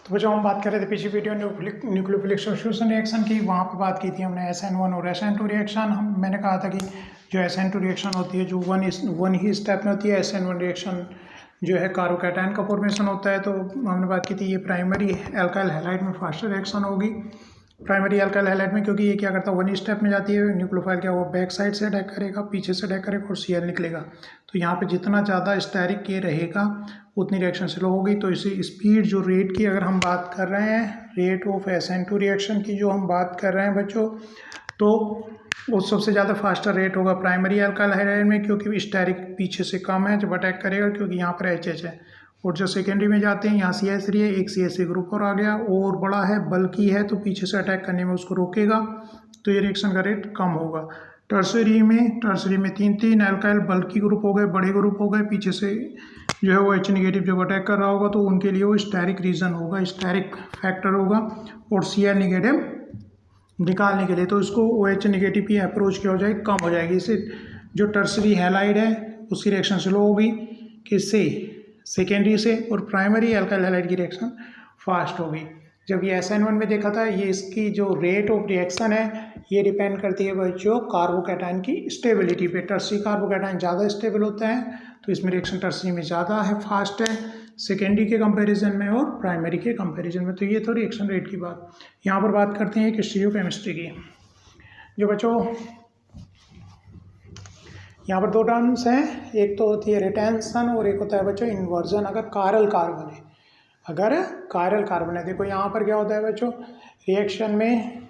तो बच्चों हम बात कर रहे थे पिछली वीडियो न्यूक्लियोफिलिक सब्स्टिट्यूशन रिएक्शन की। वहाँ पे बात की थी हमने SN1 और SN2 रिएक्शन। मैंने कहा था कि जो SN2 रिएक्शन होती है जो वन ही स्टेप में होती है। SN1 रिएक्शन जो है कार्बोकैटायन का फॉर्मेशन होता है। तो हमने बात की थी ये प्राइमरी एल्काइल हैलाइड में फास्टर रिएक्शन होगी। प्राइमरी एल्काइल हैलाइड में, क्योंकि ये क्या करता है वन स्टेप में जाती है। न्यूक्लियोफाइल क्या वो बैक साइड से अटैक करेगा, पीछे से अटैक करेगा और Cl निकलेगा। तो यहाँ पे जितना ज़्यादा स्टेरिक के रहेगा उतनी रिएक्शन स्लो होगी। तो इसी स्पीड जो रेट की अगर हम बात कर रहे हैं, रेट ऑफ SN2 रिएक्शन की जो हम बात कर रहे हैं बच्चों, तो वो सबसे ज़्यादा फास्टर रेट होगा प्राइमरी एल्काइल हैलाइड में, क्योंकि स्टेरिक पीछे से कम है जब अटैक करेगा, क्योंकि यहाँ पर HH है। और जो सेकेंडरी में जाते हैं यहाँ CH3 है, एक CH3 ग्रुप और आ गया और बड़ा है बल्कि है तो पीछे से अटैक करने में उसको रोकेगा, तो ये रिएक्शन का रेट कम होगा। टर्सरी में तीन एल्काइल बल्कि ग्रुप हो गए, बड़े ग्रुप हो गए, पीछे से जो है वो H निगेटिव जब अटैक कर रहा होगा तो उनके लिए वो स्टेरिक रीजन होगा, स्टेरिक फैक्टर होगा। और Cl निगेटिव निकालने के लिए तो इसको OH निगेटिव की अप्रोच क्या हो जाएगी, कम हो जाएगी। इससे जो टर्सरी हैलाइड है उसकी रिएक्शन स्लो होगी, किससे, सेकेंडरी से, और प्राइमरी एल्काइल हैलाइड की रिएक्शन फास्ट होगी। जब ये SN1 में देखा था, ये इसकी जो रेट ऑफ रिएक्शन है ये डिपेंड करती है बच्चों कार्बोकैटायन की स्टेबिलिटी पे। टर्सरी कार्बोकैटायन ज़्यादा स्टेबल होता है तो इसमें रिएक्शन टर्सरी में ज़्यादा है, फास्ट है सेकेंडरी के कंपैरिजन में और प्राइमरी के कंपैरिजन में। तो ये तो रिएक्शन रेट की बात। यहाँ पर बात करते हैं एक स्टीरियोकेमिस्ट्री की। जो बच्चों यहाँ पर दो टर्म्स हैं, एक तो होती है रिटेंशन और एक होता है बच्चों इन्वर्जन। अगर कायरल कार्बन है, देखो यहाँ पर क्या होता है बच्चों, रिएक्शन में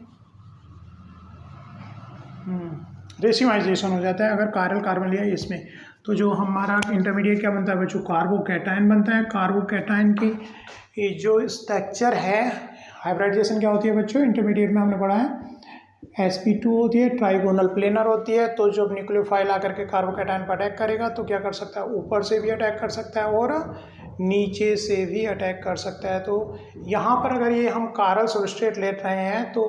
रेसिमाइजेशन हो जाता है। अगर कायरल कार्बन लिया इसमें तो जो हमारा इंटरमीडिएट क्या बनता है बच्चों, कार्बोकैटायन बनता है। कार्बोकैटायन की जो स्ट्रक्चर है, हाइब्रिडाइजेशन क्या होती है बच्चों, इंटरमीडिएट में हमने पढ़ा है sp2 होती है, ट्राइगोनल प्लेनर होती है। तो जब न्यूक्लियोफाइल आकर के कार्बोकैटायन पर अटैक करेगा तो क्या कर सकता है, ऊपर से भी अटैक कर सकता है और नीचे से भी अटैक कर सकता है। तो यहाँ पर अगर ये हम कायरल सबस्ट्रेट ले रहे हैं तो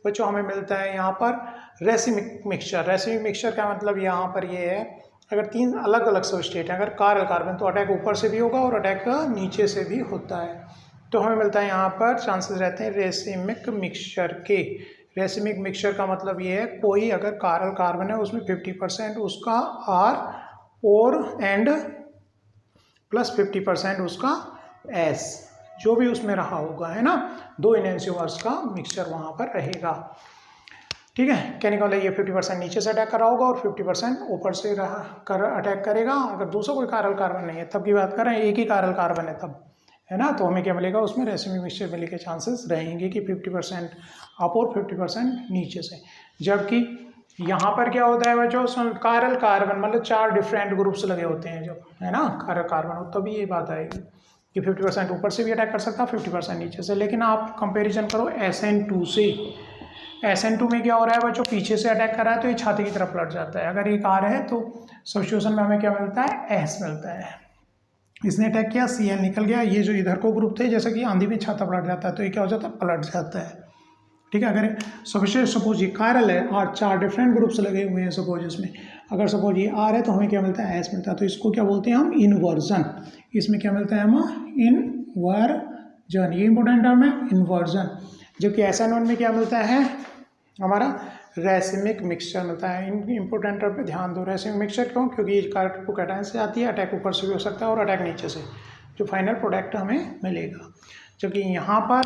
बच्चों हमें मिलता है यहाँ पर रेसिमिक मिक्सचर। रेसिमिक मिक्सचर का मतलब यहाँ पर ये है, अगर तीन अलग अलग सबस्ट्रेट हैं, अगर कायरल कार्बन, तो अटैक ऊपर से भी होगा और अटैक नीचे से भी होता है। तो हमें मिलता है यहाँ पर चांसेस रहते हैं रेसिमिक मिक्सचर के। रेसिमिक मिक्सचर का मतलब ये है, कोई अगर कायरल कार्बन है उसमें 50% उसका R और एंड प्लस 50% उसका S, जो भी उसमें रहा होगा, है ना, दो इनएंसियोमर्स का मिक्सचर वहाँ पर रहेगा। ठीक है, कहने का मतलब ये 50% नीचे से अटैक कर रहा होगा और 50% ऊपर से अटैक करेगा। अगर दूसरा कोई कायरल कार्बन नहीं है तब की बात कर रहे हैं, एक ही कायरल कार्बन है तब, है ना, तो हमें क्या मिलेगा उसमें रेसिमिक मिक्सचर मिलने के चांसेस रहेंगे कि 50% अप और 50% नीचे से। जबकि यहाँ पर क्या होता है बच्चों, कायरल कार्बन मतलब 4 डिफरेंट ग्रुप्स लगे होते हैं जब, है ना, कायरल कार्बन हो, तभी ये बात आएगी कि 50% ऊपर से भी अटैक कर सकता है, 50% नीचे से। लेकिन आप कंपेरिजन करो SN2 से, SN2 में क्या हो रहा है बच्चों, पीछे से अटैक कर रहा है तो ये छाती की तरफ लट जाता है। अगर एक R है तो सब्स्टिट्यूशन में हमें क्या मिलता है, S मिलता है। इसने अटैक किया, Cl निकल गया, ये जो इधर को ग्रुप थे, जैसे कि आंधी में छाता पलट जाता है तो ये क्या हो जाता है, पलट जाता है। ठीक है, अगर सपोज ये कायरल है और 4 डिफरेंट ग्रुप्स लगे हुए हैं सपोज इसमें, अगर सपोज ये R है तो हमें क्या मिलता है, S मिलता है। तो इसको क्या बोलते हैं हम, इन्वर्जन। इसमें क्या मिलता है हम, इन्वर्जन। ये इंपॉर्टेंट टर्म है, इन्वर्जन। जबकि SN1 में क्या मिलता है हमारा, रेसिमिक मिक्सचर मिलता है। इन इंपॉर्टेंट टर्म पे ध्यान दो। रेसिमिक मिक्सचर क्यों, क्योंकि ये कार्बोकैटायन से आती है, अटैक ऊपर से भी हो सकता है और अटैक नीचे से, जो फाइनल प्रोडक्ट हमें मिलेगा। जबकि यहाँ पर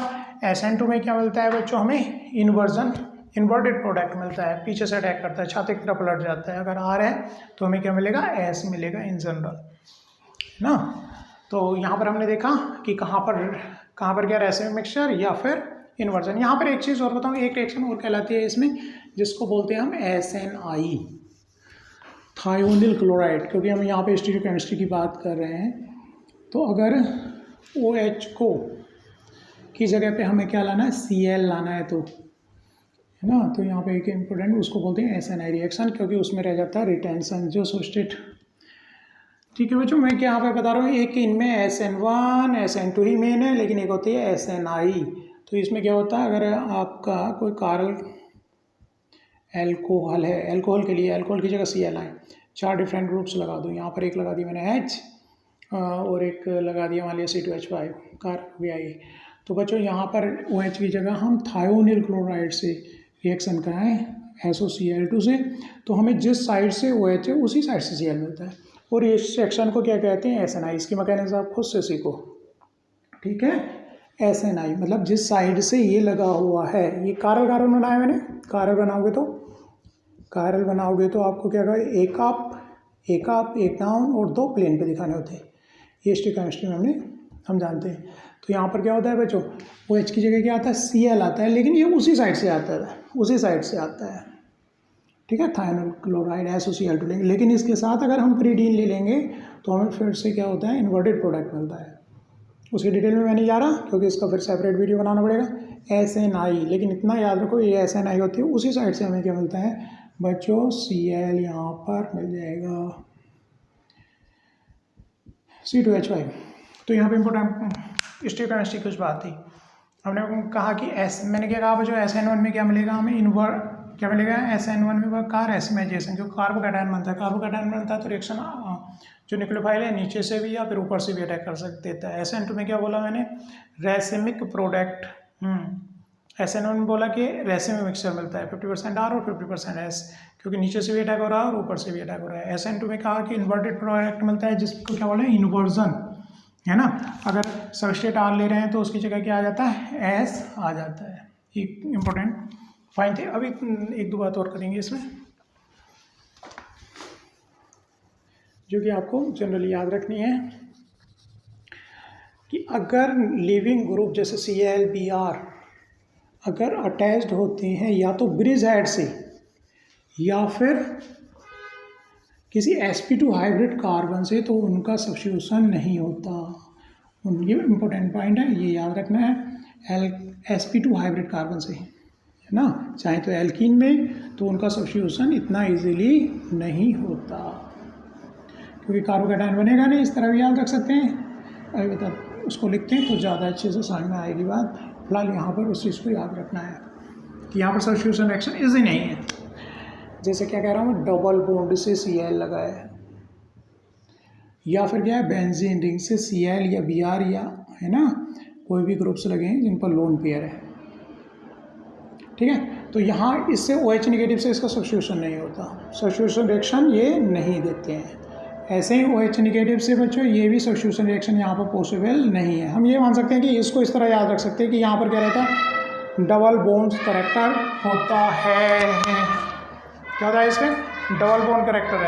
SN2 में क्या मिलता है बच्चों, हमें इन्वर्टेड प्रोडक्ट मिलता है, पीछे से अटैक करता है, छाती की तरफ पलट जाता है। अगर R है तो हमें क्या मिलेगा, S मिलेगा इन जनरल, है ना। तो यहाँ पर हमने देखा कि कहाँ पर क्या, रेसिमिक मिक्सचर या फिर इन्वर्जन। यहाँ पर एक चीज़ और बताऊँ, एक रिएक्शन और कहलाती है इसमें, जिसको बोलते हैं हम SNI, थायोनिल क्लोराइड। क्योंकि हम यहाँ पे स्टीरियोकेमिस्ट्री की बात कर रहे हैं, तो अगर OH को की जगह पे हमें क्या लाना है, Cl लाना है, तो है ना, तो यहाँ पे एक इम्पोर्टेंट उसको बोलते हैं SNI रिएक्शन, क्योंकि उसमें रह जाता है रिटेंशन जो सबस्ट्रेट। ठीक है बच्चों, मैं क्या यहाँ पे बता रहा हूँ, एक इनमें SN1 SN2 ही मेन है, लेकिन एक होती है SNI। तो इसमें क्या होता है, अगर आपका कोई कायरल एल्कोहल है, एल्कोहल के लिए एल्कोहल की जगह Cl आए, 4 डिफरेंट ग्रुप्स लगा दूँ। यहाँ पर एक लगा दिया मैंने H और एक लगा दिया मान लिया C2H5 कार्बन भी आई। तो बच्चों यहाँ पर OH की जगह हम थायोनिल क्लोराइड से रिएक्शन कराएं SOCl2 से, तो हमें जिस साइड से OH है उसी साइड से Cl मिलता है। और इस सेक्शन को क्या कहते हैं? SNI। इसकी मैकेनिज्म आप खुद से सीखो, ठीक है। SNI मतलब जिस साइड से ये लगा हुआ है, ये कायरल कार्बन बनाया मैंने। कायरल बनाओगे तो आपको क्या करें? एक अप एक डाउन और 2 प्लेन पे दिखाने होते हैं। ये स्टोइकोमेट्री में हम जानते हैं। तो यहाँ पर क्या होता है बच्चों? OH की जगह क्या आता है? Cl आता है, लेकिन ये उसी साइड से आता है, ठीक है। थायोनिल क्लोराइड SOCl2 लेकिन इसके साथ अगर हम प्रीडीन ले लेंगे तो हमें फिर से क्या होता है? इन्वर्टेड प्रोडक्ट मिलता है। उसकी डिटेल में मैं नहीं जा रहा क्योंकि इसका फिर सेपरेट वीडियो बनाना पड़ेगा। SNI, लेकिन इतना याद रखो ये SNI होती है, उसी साइड से हमें क्या मिलता है बच्चों? Cl यहाँ पर मिल जाएगा, C2H5। तो यहाँ पे इम्पोर्टेंट स्टोइकोमेट्री कुछ बात थी। हमने कहा कि मैंने क्या कहा बच्चों? SN1 में क्या मिलेगा हमें? क्या मिलेगा? SN1 में वह कारबोकेटायन, जो कार्बोकेटायन बनता है तो रिएक्शन जो न्यूक्लियोफाइल है नीचे से भी या फिर ऊपर से भी अटैक कर देता है। SN2 में क्या बोला मैंने? Racemic product. SN1 में बोला कि रेसिमिक मिक्सचर मिलता है 50% R और 50% S, क्योंकि नीचे से भी अटैक हो रहा है और ऊपर से भी अटैक हो रहा है। SN2 में कहा कि इन्वर्टेड प्रोडक्ट मिलता है, जिसको क्या बोला? इन्वर्जन, है ना। अगर सबस्ट्रेट R ले रहे हैं तो उसकी जगह क्या आ जाता है? S आ जाता है। ये इंपॉर्टेंट फाइन थे। अभी एक दो बात और करेंगे इसमें, जो कि आपको जनरली याद रखनी है कि अगर लिविंग ग्रुप जैसे Cl Br अगर अटैच्ड होते हैं या तो ब्रिज हेड से या फिर किसी sp2 हाइब्रिड कार्बन से, तो उनका सब्स्टिट्यूशन नहीं होता। ये इम्पोर्टेंट पॉइंट है, ये याद रखना है। sp2 हाइब्रिड कार्बन से, है ना, चाहे तो एल्कीन में, तो उनका सब्स्टिट्यूशन इतना इजीली नहीं होता, क्योंकि कार्बोकेटायन बनेगा नहीं। इस तरह भी याद रख सकते हैं। अभी बता उसको लिखते हैं तो ज़्यादा अच्छे से समझ में आएगी बात। फिलहाल यहाँ पर उस चीज़ को याद रखना है कि यहाँ पर सब्स्टिट्यूशन रिएक्शन इजी नहीं है। जैसे क्या कह रहा हूँ? डबल बॉन्ड से Cl लगा है, या फिर क्या है? बेंजीन रिंग से Cl या Br, या है ना, कोई भी ग्रुप्स लगे हैं जिन पर लोन पेयर है, ठीक है। तो यहाँ इससे OH नेगेटिव से इसका सब्स्टिट्यूशन नहीं होता, सब्स्टिट्यूशन रिएक्शन ये नहीं देते हैं। ऐसे ही OH नेगेटिव से बच्चों ये भी सब्स्टिट्यूशन रिएक्शन यहाँ पर पॉसिबल नहीं है। हम ये मान सकते हैं कि इसको इस तरह याद रख सकते हैं कि यहाँ पर क्या रहता है? डबल बॉन्ड करैक्टर होता है। क्या होता है इसमें? डबल बॉन्ड करैक्टर है।